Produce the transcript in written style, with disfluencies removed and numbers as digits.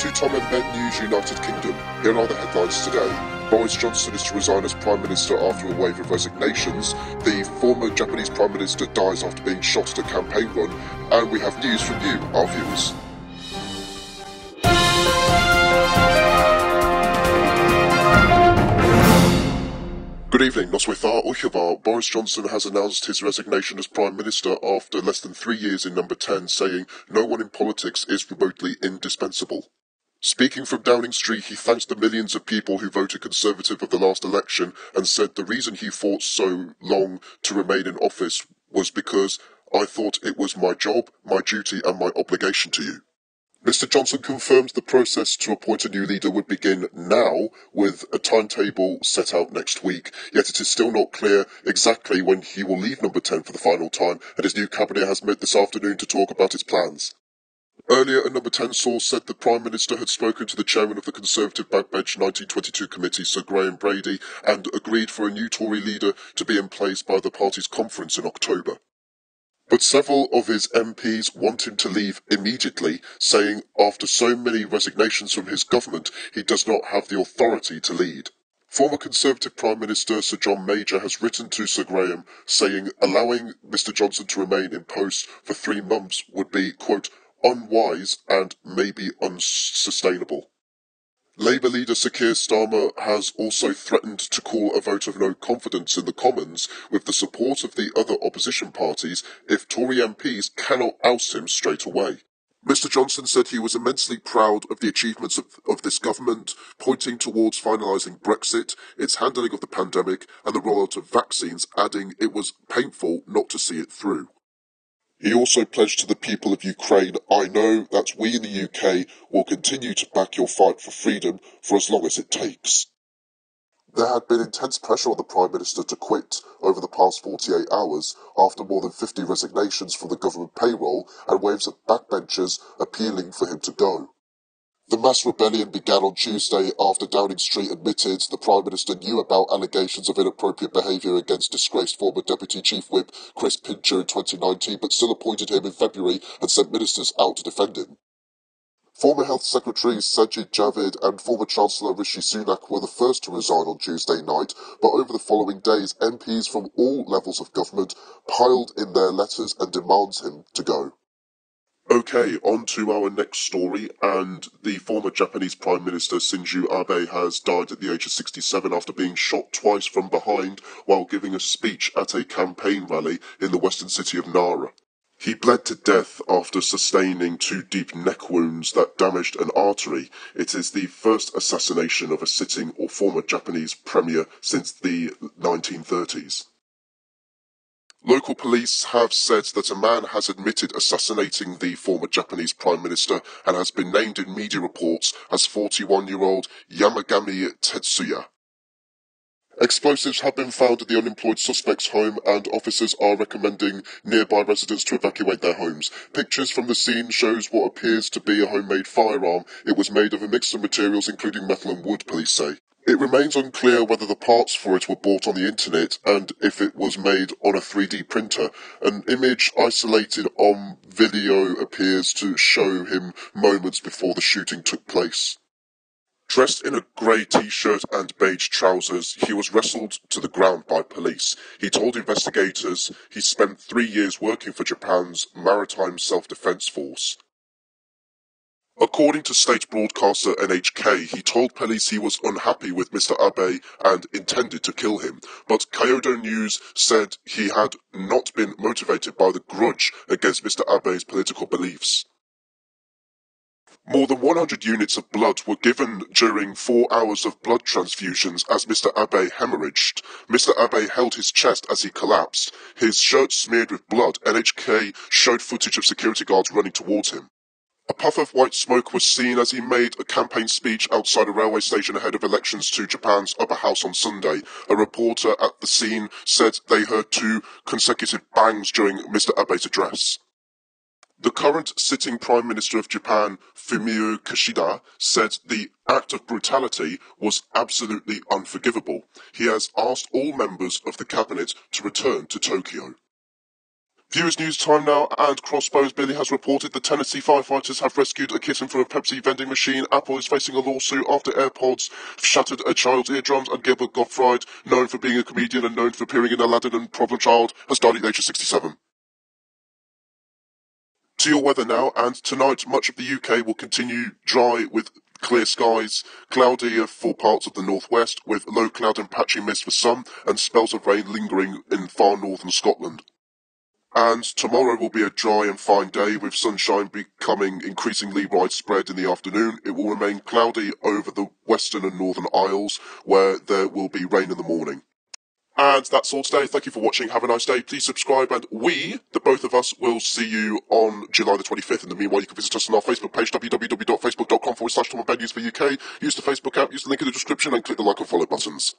To Tom and Ben News United Kingdom, here are the headlines today. Boris Johnson is to resign as Prime Minister after a wave of resignations. The former Japanese Prime Minister dies after being shot at a campaign run. And we have news from you, our viewers. Good evening, Noswithar Uchavar. Boris Johnson has announced his resignation as Prime Minister after less than 3 years in number 10, saying no one in politics is remotely indispensable. Speaking from Downing Street, he thanked the millions of people who voted Conservative of the last election and said the reason he fought so long to remain in office was because I thought it was my job, my duty and my obligation to you. Mr Johnson confirmed the process to appoint a new leader would begin now, with a timetable set out next week, yet it is still not clear exactly when he will leave number 10 for the final time, and his new cabinet has met this afternoon to talk about its plans. Earlier, a number 10 source said the Prime Minister had spoken to the chairman of the Conservative Backbench 1922 committee, Sir Graham Brady, and agreed for a new Tory leader to be in place by the party's conference in October. But several of his MPs want him to leave immediately, saying after so many resignations from his government, he does not have the authority to lead. Former Conservative Prime Minister Sir John Major has written to Sir Graham, saying allowing Mr Johnson to remain in post for 3 months would be, quote, unwise and maybe unsustainable. Labour leader Sir Keir Starmer has also threatened to call a vote of no confidence in the Commons with the support of the other opposition parties if Tory MPs cannot oust him straight away. Mr Johnson said he was immensely proud of the achievements of this government, pointing towards finalising Brexit, its handling of the pandemic and the rollout of vaccines, adding it was painful not to see it through. He also pledged to the people of Ukraine, I know that we in the UK will continue to back your fight for freedom for as long as it takes. There had been intense pressure on the Prime Minister to quit over the past 48 hours after more than 50 resignations from the government payroll and waves of backbenchers appealing for him to go. The mass rebellion began on Tuesday after Downing Street admitted the Prime Minister knew about allegations of inappropriate behaviour against disgraced former Deputy Chief Whip Chris Pincher in 2019, but still appointed him in February and sent ministers out to defend him. Former Health Secretary Sajid Javid and former Chancellor Rishi Sunak were the first to resign on Tuesday night, but over the following days MPs from all levels of government piled in their letters and demands him to go. Okay, on to our next story, and the former Japanese Prime Minister Shinzo Abe has died at the age of 67 after being shot twice from behind while giving a speech at a campaign rally in the western city of Nara. He bled to death after sustaining 2 deep neck wounds that damaged an artery. It is the first assassination of a sitting or former Japanese premier since the 1930s. Local police have said that a man has admitted assassinating the former Japanese Prime Minister and has been named in media reports as 41-year-old Yamagami Tetsuya. Explosives have been found at the unemployed suspect's home and officers are recommending nearby residents to evacuate their homes. Pictures from the scene shows what appears to be a homemade firearm. It was made of a mix of materials including metal and wood, police say. It remains unclear whether the parts for it were bought on the internet and if it was made on a 3D printer. An image isolated on video appears to show him moments before the shooting took place. Dressed in a grey t-shirt and beige trousers, he was wrestled to the ground by police. He told investigators he spent 3 years working for Japan's Maritime Self-Defense Force. According to state broadcaster NHK, he told police he was unhappy with Mr. Abe and intended to kill him, but Kyodo News said he had not been motivated by the grudge against Mr. Abe's political beliefs. More than 100 units of blood were given during 4 hours of blood transfusions as Mr. Abe hemorrhaged. Mr. Abe held his chest as he collapsed. His shirt smeared with blood. NHK showed footage of security guards running towards him. A puff of white smoke was seen as he made a campaign speech outside a railway station ahead of elections to Japan's upper house on Sunday. A reporter at the scene said they heard 2 consecutive bangs during Mr. Abe's address. The current sitting Prime Minister of Japan, Fumio Kishida, said the act of brutality was absolutely unforgivable. He has asked all members of the cabinet to return to Tokyo. Viewers News time now, and Crossbones Billy has reported the Tennessee firefighters have rescued a kitten from a Pepsi vending machine. Apple is facing a lawsuit after AirPods shattered a child's eardrums, and Gilbert Gottfried, known for being a comedian and known for appearing in Aladdin and Problem Child, has died at the age of 67. To your weather now, and tonight much of the UK will continue dry with clear skies, cloudy for parts of the northwest, with low cloud and patchy mist for some, and spells of rain lingering in far northern Scotland. And tomorrow will be a dry and fine day, with sunshine becoming increasingly widespread in the afternoon. It will remain cloudy over the western and northern Isles, where there will be rain in the morning. And that's all today. Thank you for watching. Have a nice day. Please subscribe, and the both of us, will see you on July the 25th. In the meanwhile, you can visit us on our Facebook page, www.facebook.com/TomandBadNews for UK. Use the Facebook app, use the link in the description, and click the like and follow buttons.